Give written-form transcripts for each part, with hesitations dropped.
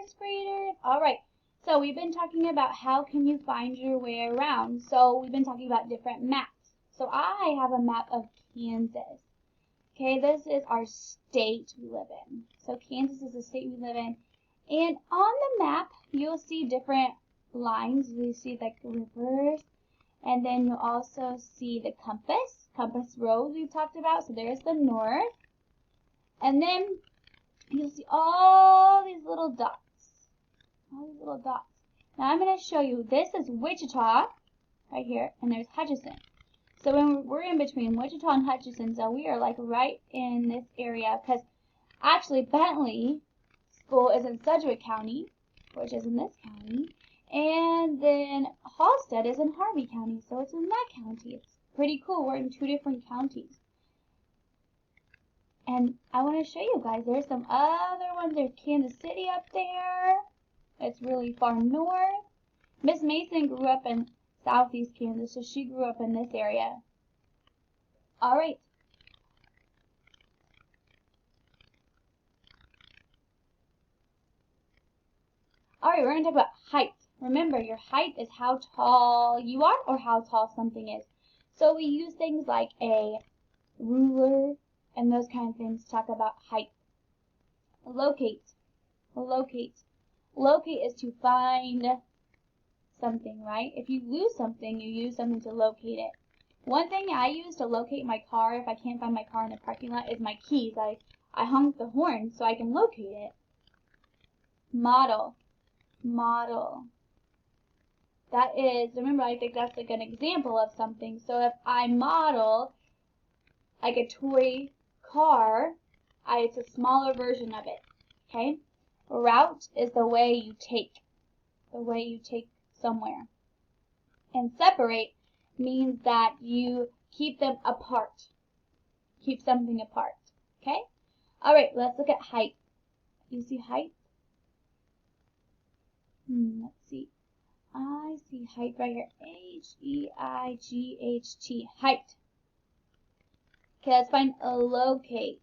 first graders? All right. So we've been talking about how can you find your way around. So we've been talking about different maps. So I have a map of Kansas. Okay, this is our state we live in. So Kansas is the state we live in. And on the map, you'll see different lines. You see like rivers. And then you'll also see the compass rose we've talked about. So there's the north. And then you'll see all these little dots. Now I'm going to show you, this is Wichita, right here, and there's Hutchinson. So when we're in between Wichita and Hutchinson, so we are like right in this area, because actually Bentley School is in Sedgwick County, which is in this county, and then Halstead is in Harvey County, so it's in that county. It's pretty cool. We're in two different counties. And I want to show you guys, there's some other ones. There's Kansas City up there. It's really far north. Miss Mason grew up in southeast Kansas, so she grew up in this area. All right. All right, we're going to talk about height. Remember, your height is how tall you are or how tall something is. So we use things like a ruler and those kind of things to talk about height. Locate. Locate is to find something, right? If you lose something, you use something to locate it. One thing I use to locate my car if I can't find my car in the parking lot is my keys. I honk the horn so I can locate it. Model. That is, remember, I think that's like an example of something. So if I model like a toy car, it's a smaller version of it. Okay? Route is the way you take somewhere. And separate means that you keep them apart. Keep something apart. Okay? All right, let's look at height. You see height? Let's see. I see height right here. H-E-I-G-H-T. Height. Okay, let's find a locate.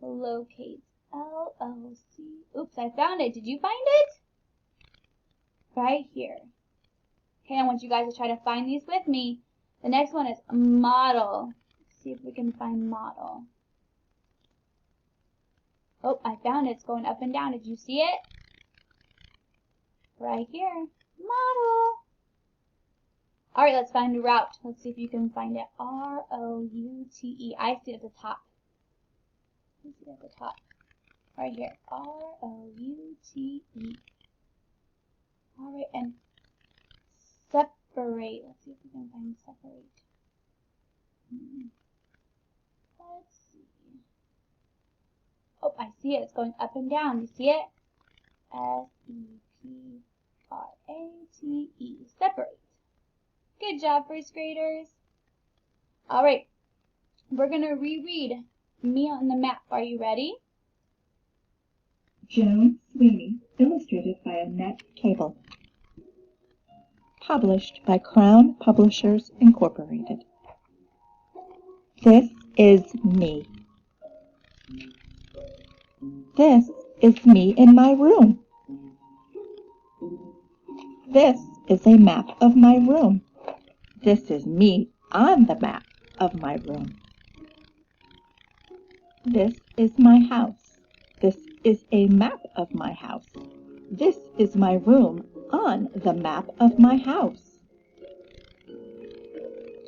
Locate. L-O-C. Oops, I found it. Did you find it? Right here. Okay, I want you guys to try to find these with me. The next one is model. Let's see if we can find model. Oh, I found it. It's going up and down. Did you see it? Right here. Model. All right, let's find route. Let's see if you can find it. R-O-U-T-E. I see it at the top. I see it at the top. Right here. R-O-U-T-E. All right, and separate. Let's see if we can find separate. Let's see. Oh, I see it. It's going up and down. You see it? S-E-P-R-A-T-E. Separate. Good job, first graders. All right. We're going to reread Me on the Map. Are you ready? Joan Sweeney, illustrated by Annette Cable. Published by Crown Publishers, Incorporated. This is me. This is me in my room. This is a map of my room. This is me on the map of my room. This is my house. This is a map of my house. This is my room on the map of my house.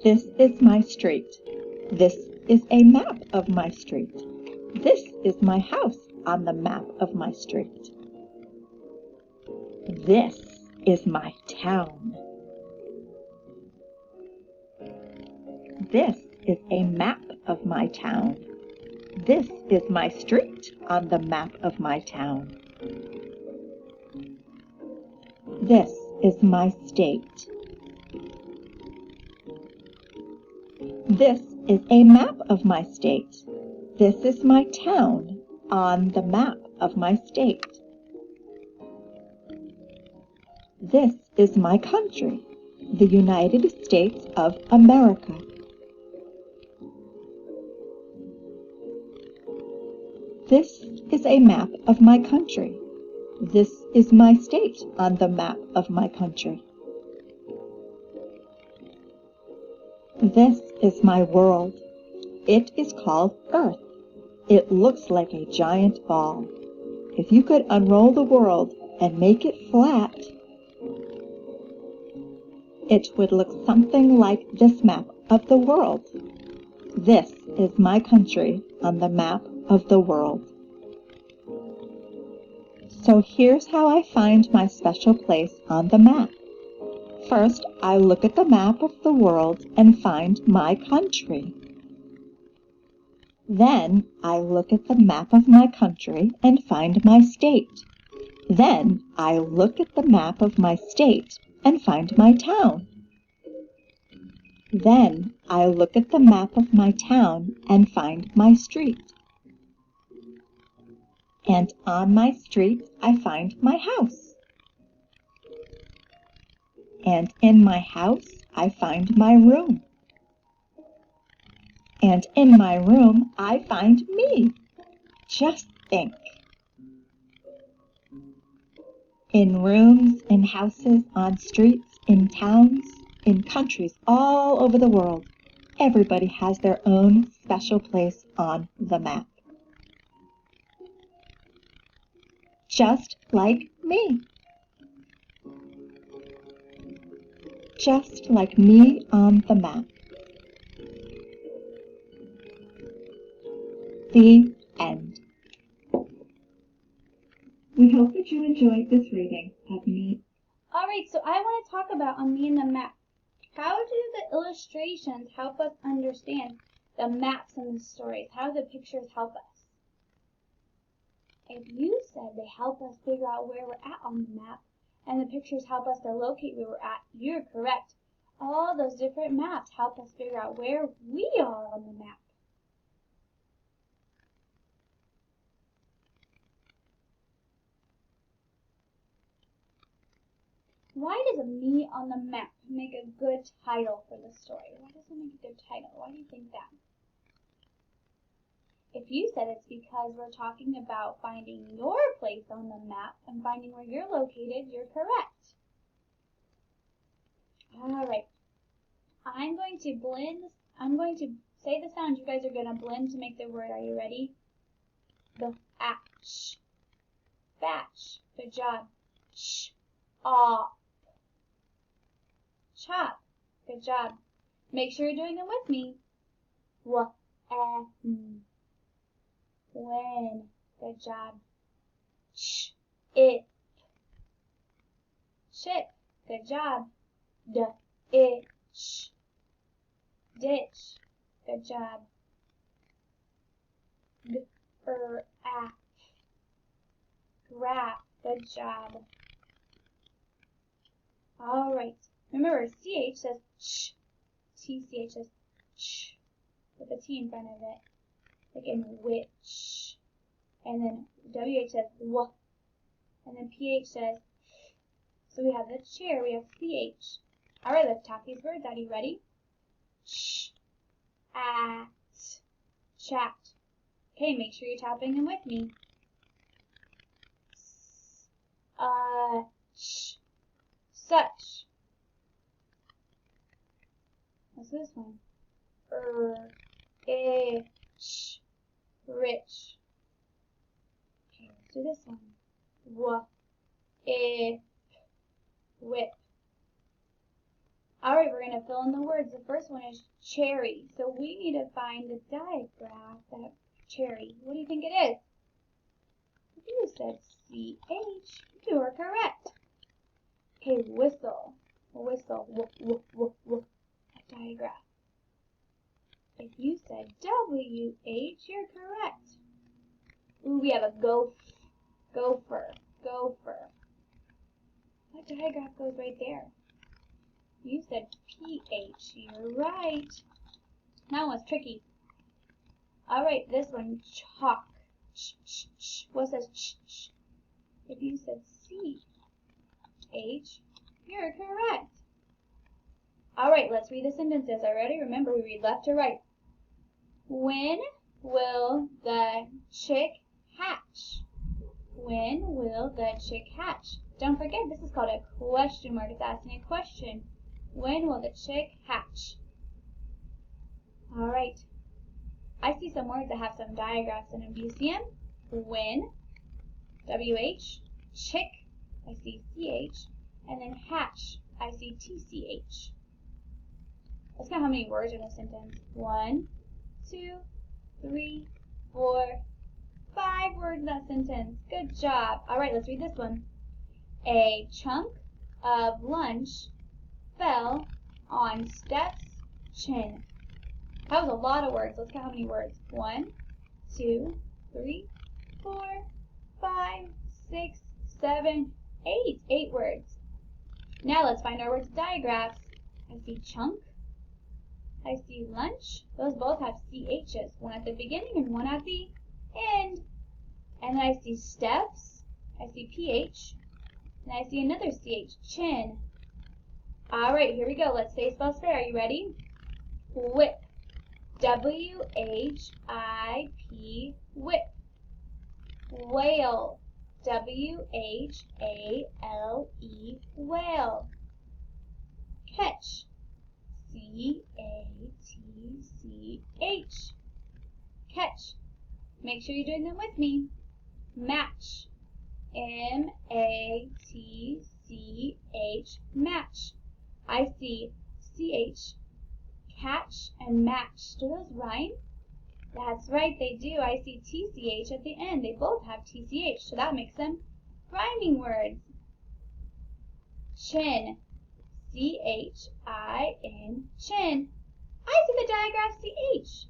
This is my street. This is a map of my street. This is my house on the map of my street. This is my town. This is a map of my town. This is my street on the map of my town. This is my state. This is a map of my state. This is my town on the map of my state. This is my country, the United States of America. This is a map of my country. This is my state on the map of my country. This is my world. It is called Earth. It looks like a giant ball. If you could unroll the world and make it flat, it would look something like this map of the world. This is my country on the map of the world. So here's how I find my special place on the map. First, I look at the map of the world and find my country. Then, I look at the map of my country and find my state. Then, I look at the map of my state and find my town. Then, I look at the map of my town and find my street. And on my street, I find my house. And in my house, I find my room. And in my room, I find me. Just think. In rooms, in houses, on streets, in towns, in countries all over the world, everybody has their own special place on the map. Just like me. Just like me on the map. The end. We hope that you enjoyed this reading of Me. Alright, so I want to talk about on Me and the Map. How do the illustrations help us understand the maps and the stories? How do the pictures help us? If you said they help us figure out where we're at on the map, and the pictures help us to locate where we're at, you're correct. All those different maps help us figure out where we are on the map. Why does Me on the Map make a good title for the story? Why does it make a good title? Why do you think that? If you said it's because we're talking about finding your place on the map and finding where you're located, you're correct. Alright. I'm going to say the sound. You guys are going to blend to make the word. Are you ready? The atch. Batch. Good job. Sh. Op. Chop. Good job. Make sure you're doing them with me. When. Good job. It. Ship. Good job. Itch. Ditch. Good job. Ack. Graph. Good job. Alright. Remember, CH says ch. TCH says ch. With a T in front of it. Like in which. And then WH says w. And then PH says. So we have the chair. We have CH. Alright, let's talk these words. Are you ready? Sh. At. Chat. Okay, make sure you're tapping them with me. Such. What's this one? Itch. Rich. Okay, let's do this one. Whip. Alright, we're going to fill in the words. The first one is cherry. So we need to find the diagram that cherry. What do you think it is? You said CH. You are correct. Okay, whistle. Whistle. A diagram. If you said WH, you're correct. Ooh, we have a gopher. What diagram goes right there? You said PH. You're right. That one's tricky. Alright, this one, chalk. What says ch? If you said CH, you're correct. Alright, let's read the sentences. Are you ready? Remember, we read left to right. When will the chick hatch? When will the chick hatch? Don't forget, this is called a question mark. It's asking a question. When will the chick hatch? All right. I see some words that have some diagraphs in them. Do you see them? When, W-H, chick, I see C-H, and then hatch, I see T-C-H. Let's count how many words are in a sentence. 1, 2, 3, 4, 5 words in that sentence. Good job. All right, let's read this one. A chunk of lunch fell on Steph's chin. That was a lot of words. Let's count how many words. 1, 2, 3, 4, 5, 6, 7, 8. 8 words. Now let's find our words with diagraphs. I see chunk. I see lunch. Those both have CHs. One at the beginning and one at the end. And then I see Steph's. I see PH. And I see another CH. Chin. Alright, here we go. Let's say spell spare. Are you ready? Whip. W-H-I-P. Whip. Whale. W-H-A-L-E. Whale. Catch. C-A-T-C-H. Catch. Make sure you're doing them with me. Match. M-A-T-C-H. Match. I see C-H. Catch and match. Do those rhyme? That's right, they do. I see T-C-H at the end. They both have T-C-H, so that makes them rhyming words. Chin. C-H-I-N. Chin. I see the diagraph C-H.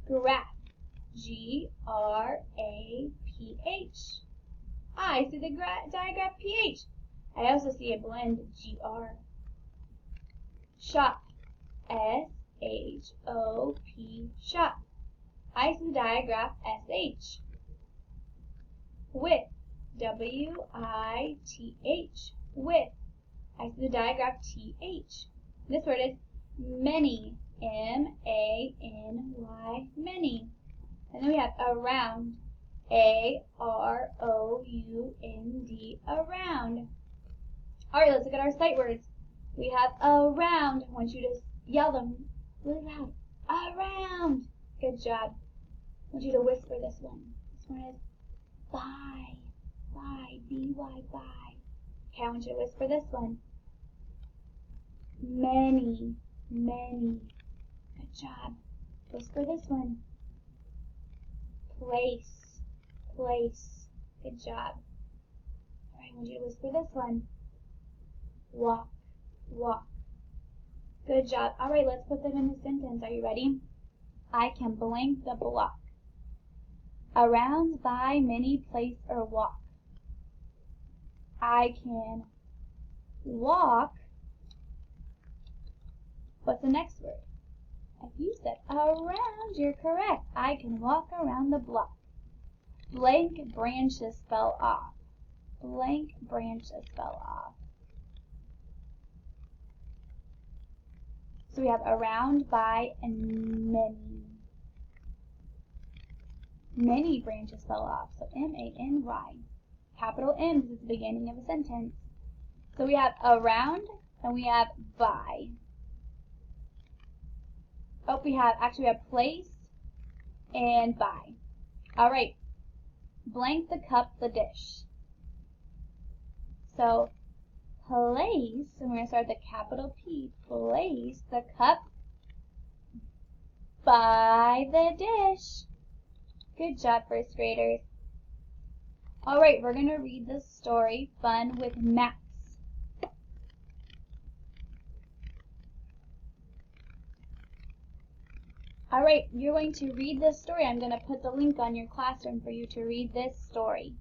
Graph. G-R-A-P-H. I see the diagraph P-H. I also see a blend G-R. Shop. S-H-O-P. Shop. I see the diagraph S-H. Width. W-I-T-H. Width. I see the diagraph T-H. This word is many. M-A-N-Y. Many. And then we have around. A-R-O-U-N-D. Around. Alright, let's look at our sight words. We have around. I want you to yell them really loud. Around. Good job. I want you to whisper this one. This one is by. By. B-Y. By. Okay, I want you to whisper this one. Many. Many. Good job. Whisper this one. Place. Place. Good job. Alright, I want you to whisper this one. Walk. Walk. Good job. Alright, let's put them in a sentence. Are you ready? I can blank the block. Around, by, many, place, or walk. I can walk. What's the next word? If you said around, you're correct. I can walk around the block. Blank branches fell off. Blank branches fell off. So we have around, by, and many. Many branches fell off. So M-A-N-Y. Capital M is the beginning of a sentence. So we have around and we have by. Oh, we have place and by. Alright. Blank the cup, the dish. So place, and we're going to start with the capital P. Place the cup by the dish. Good job, first graders. Alright, we're going to read the story, Fun with Maps. Alright, you're going to read this story. I'm going to put the link on your classroom for you to read this story.